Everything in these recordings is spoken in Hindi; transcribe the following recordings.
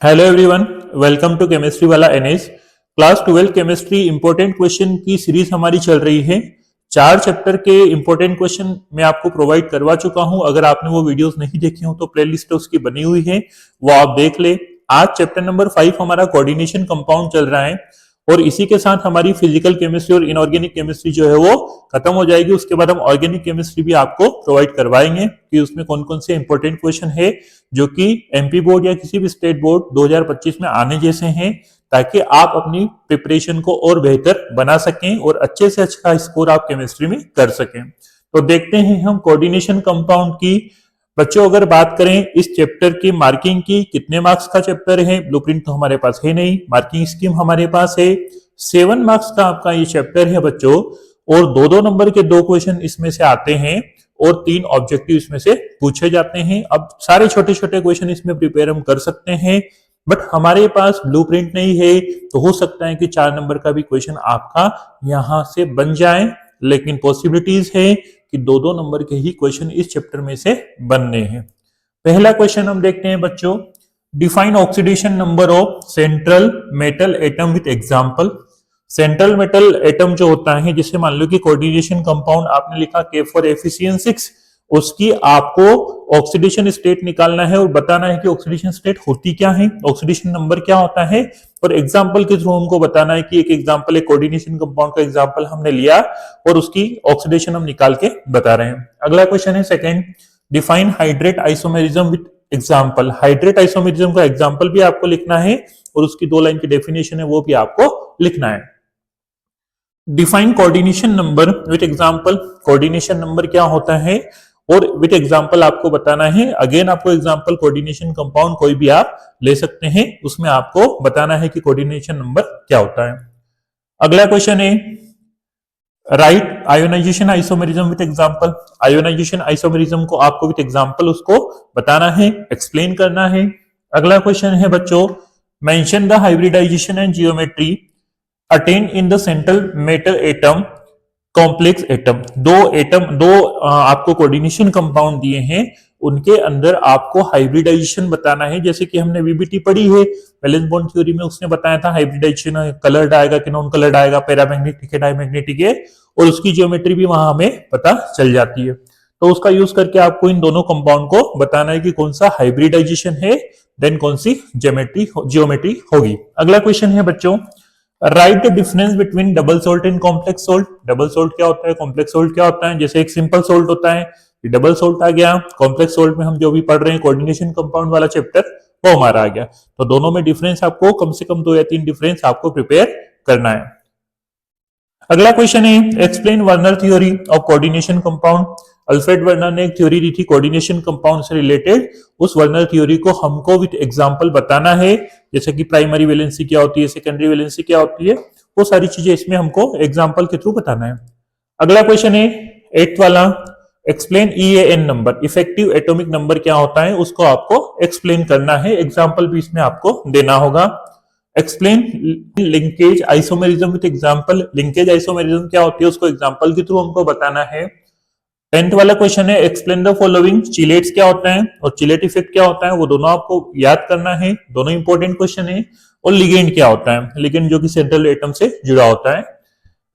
Hello everyone, welcome to chemistry वाला NS. Class 12 chemistry important question की सीरीज हमारी चल रही है। 4 चैप्टर के इंपॉर्टेंट क्वेश्चन मैं आपको प्रोवाइड करवा चुका हूं। अगर आपने वो वीडियोस नहीं देखी हो तो प्लेलिस्ट उसकी बनी हुई है, वो आप देख ले। आज चैप्टर नंबर 5 हमारा कोऑर्डिनेशन कंपाउंड चल रहा है और इसी के साथ हमारी फिजिकल केमिस्ट्री और इनऑर्गेनिक केमिस्ट्री जो है वो खत्म हो जाएगी। उसके बाद हम ऑर्गेनिक केमिस्ट्री भी आपको प्रोवाइड करवाएंगे कि उसमें कौन कौन से इंपॉर्टेंट क्वेश्चन है जो कि एमपी बोर्ड या किसी भी स्टेट बोर्ड 2025 में आने जैसे हैं, ताकि आप अपनी प्रिपरेशन को और बेहतर बना सकें और अच्छे से अच्छा स्कोर आप केमिस्ट्री में कर सकें। तो देखते हैं हम कोऑर्डिनेशन कंपाउंड की। बच्चों, अगर बात करें इस चैप्टर की मार्किंग की, कितने मार्क्स का चैप्टर है, ब्लूप्रिंट तो हमारे पास है नहीं, मार्किंग स्कीम हमारे पास है 7 मार्क्स का आपका ये चैप्टर है बच्चों। और 2-2 नंबर के 2 क्वेश्चन इसमें से आते हैं और 3 ऑब्जेक्टिव इसमें से पूछे जाते हैं। अब सारे छोटे छोटे क्वेश्चन इसमें प्रिपेयर हम कर सकते हैं, बट हमारे पास ब्लूप्रिंट नहीं है, तो हो सकता है कि 4 नंबर का भी क्वेश्चन आपका यहां से बन जाए, लेकिन पॉसिबिलिटीज है कि 2-2 नंबर के ही क्वेश्चन इस चैप्टर में से बनने हैं। पहला क्वेश्चन हम देखते हैं बच्चों, define oxidation number of central metal atom with example. Central metal atom जो होता है, जिसे मान लो कि कोऑर्डिनेशन कंपाउंड आपने लिखा के फॉर एफिशिएंट 6, उसकी आपको ऑक्सीडेशन स्टेट निकालना है और बताना है कि ऑक्सीडेशन स्टेट होती क्या है, ऑक्सीडेशन नंबर क्या होता है, और एग्जांपल के थ्रू हमको बताना है कि एक एग्जांपल एक कोऑर्डिनेशन कंपाउंड का एग्जांपल हमने लिया और उसकी ऑक्सीडेशन हम निकाल के बता रहे हैं। अगला क्वेश्चन है second, define hydrate isomerism with example. Hydrate isomerism का एग्जांपल भी आपको लिखना है और उसकी 2 लाइन की डेफिनेशन है वो भी आपको लिखना है। Define coordination number with example. Coordination number क्या होता है और विद एग्जांपल आपको बताना है। अगेन आपको एग्जांपल कोऑर्डिनेशन कंपाउंड कोई भी आप ले सकते हैं, उसमें आपको बताना है कि कोऑर्डिनेशन नंबर क्या होता है। अगला क्वेश्चन है write ionization isomerism with example. Ionization isomerism को आपको विद एग्जांपल उसको बताना है, एक्सप्लेन करना है। अगला क्वेश्चन है बच्चों, mention the hybridization and geometry attain in the central metal atom complex atom. दो आपको कोऑर्डिनेशन कंपाउंड दिए हैं, उनके अंदर आपको हाइब्रिडाइजेशन बताना है। जैसे कि हमने वीबीटी पढ़ी है, वैलेंस बॉन्ड थ्योरी में उसने बताया था हाइब्रिडाइजेशन कलर्ड आएगा कि नॉन कलर्ड आएगा, पैरामैग्नेटिक है डायमैग्नेटिक है, और उसकी ज्योमेट्री भी वहां हमें पता चल जाती है। तो उसका यूज करके आपको इन दोनों कंपाउंड को बताना है कि कौन सा हाइब्रिडाइजेशन है, देन कौन सी ज्योमेट्री होगी। अगला क्वेश्चन है बच्चों, right the difference between double salt and complex salt. Double salt क्या होता है, कॉम्प्लेक्स सोल्ट क्या होता है। जैसे एक सिंपल सोल्ट होता है, डबल सोल्ट आ गया, कॉम्प्लेक्स सोल्ट में हम जो भी पढ़ रहे हैं कोऑर्डिनेशन कंपाउंड वाला चैप्टर वो हमारा आ गया। तो दोनों में डिफरेंस आपको कम से कम 2 या 3 डिफरेंस आपको प्रिपेयर करना है। अगला क्वेश्चन है explain Werner theory of coordination compound. Alfred Werner ने एक थ्योरी दी थी कोऑर्डिनेशन कंपाउंड से रिलेटेड, उस वर्नर थ्योरी को हमको विद एग्जांपल बताना है। जैसे कि प्राइमरी वैलेंसी क्या होती है, सेकेंडरी वैलेंसी क्या होती है, वो सारी चीजें इसमें हमको एग्जांपल के थ्रू बताना है। अगला क्वेश्चन है 8th वाला, explain EAN number. Effective atomic number क्या होता है उसको आपको एक्सप्लेन करना है, एग्जांपल भी इसमें आपको देना होगा। Explain linkage isomerism with example. Linkage isomerism क्या होती है उसको एग्जांपल के थ्रू हमको बताना है। 10th वाला क्वेश्चन है एक्सप्लेन द फॉलोइंग। चिलेट्स क्या होता है और चिलेट इफेक्ट क्या होता है, वो दोनों आपको याद करना है, दोनों इंपॉर्टेंट क्वेश्चन है। और लिगेंड क्या होता है, लिगेंड जो कि सेंट्रल एटम से जुड़ा होता है।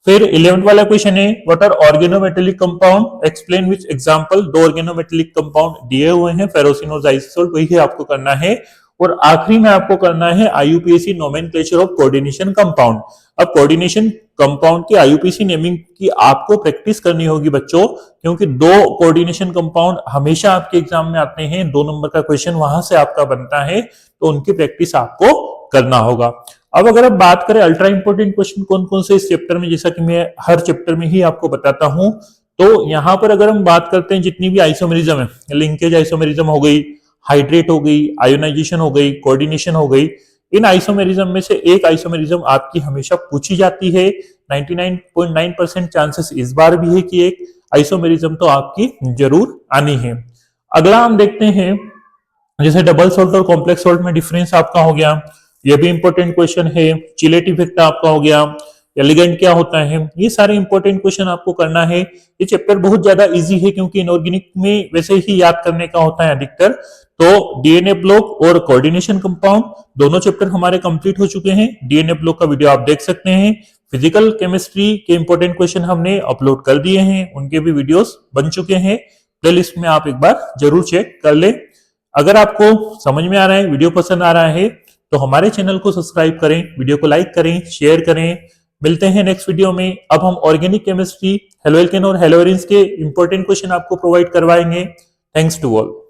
फिर 11th वाला क्वेश्चन है what are organometallic compound, explain which example. 2 organometallic compound दिए हुए हैं, फेरोसिन और जाइसोल्ट, वही आपको करना है। और आखिरी में आपको करना है IUPAC nomenclature of coordination compound. अब कोऑर्डिनेशन कंपाउंड की आईयूपीएसी नेमिंग की आपको प्रैक्टिस करनी होगी बच्चों, क्योंकि 2 कोऑर्डिनेशन कंपाउंड हमेशा आपके एग्जाम में आते हैं, 2 नंबर का क्वेश्चन वहां से आपका बनता है, तो उनकी प्रैक्टिस आपको करना होगा। अब अगर आप बात करें अल्ट्रा इंपोर्टेंट क्वेश्चन कौन कौन से इस चैप्टर में, जैसा कि मैं हर चैप्टर में ही आपको बताता हूं, तो यहां पर अगर हम बात करते हैं जितनी भी आइसोमेरिज्म है, लिंकेज आइसोमेरिज्म हो गई, हाइड्रेट हो गई, आयोनाइजेशन हो गई, कोऑर्डिनेशन हो गई, इन आइसोमेरिज्म में से एक आइसोमेरिज्म आपकी हमेशा पूछी जाती है। 99.9% चांसेस इस बार भी है कि एक आइसोमेरिज्म तो आपकी जरूर आनी है। अगला हम देखते हैं, जैसे डबल सोल्ट और कॉम्प्लेक्स सोल्ट में डिफरेंस आपका हो गया, ये भी इंपॉर्टेंट क्वेश्चन है। चिलेट इफेक्ट आपका हो गया, एलिगेंट क्या होता है, ये सारे इंपॉर्टेंट क्वेश्चन आपको करना है। ये चैप्टर बहुत ज्यादा इजी है क्योंकि इनऑर्गेनिक में वैसे ही याद करने का होता है अधिकतर, तो डीएनए ब्लॉक और कोऑर्डिनेशन कंपाउंड दोनों चैप्टर हमारे कंप्लीट हो चुके हैं। डीएनए ब्लॉक का वीडियो आप देख सकते हैं। फिजिकल केमिस्ट्री के इंपॉर्टेंट क्वेश्चन हमने अपलोड कर दिए हैं, उनके भी वीडियोस बन चुके हैं। प्लेलिस्ट में आप एक बार जरूर चेक कर ले। अगर आपको समझ में आ रहा है, वीडियो पसंद आ रहा है, तो हमारे चैनल को सब्सक्राइब करें, वीडियो को लाइक करें, शेयर करें। मिलते हैं नेक्स्ट वीडियो में। अब हम ऑर्गेनिक केमिस्ट्री, हेलोएल्केन और हेलोएरिन्स के इंपॉर्टेंट क्वेश्चन आपको प्रोवाइड करवाएंगे। Thanks to all.